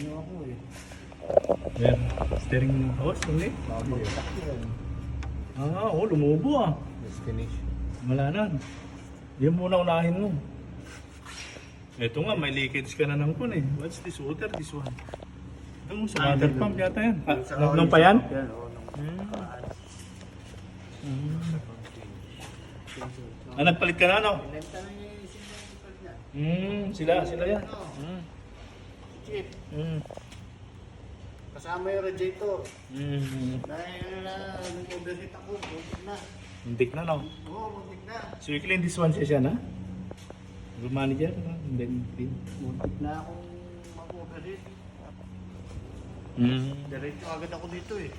Ano ako eh. Yan. Steering ng host, hindi? Babagsak yan. Lumubo ah. Destination. Wala na. Yan muna unahin mo. Ito nga, may leakage ka na ng kun eh. What's this water? This one. Ito sa water pump yata yan. Nung pa yan? Yan, oo. Nagpalit ka na, no? Nagta na niya yung sinyal niya. Sila yan. Chip. Mm. Kasama yung radiator. Mm. Dahil nag-overheat ako, muntik na. Muntik na, no? Oo, muntik na. So, you clean this one siya na? Good manager, no? And then clean. Muntik na akong mag-overheat. Diretso agad ako dito eh.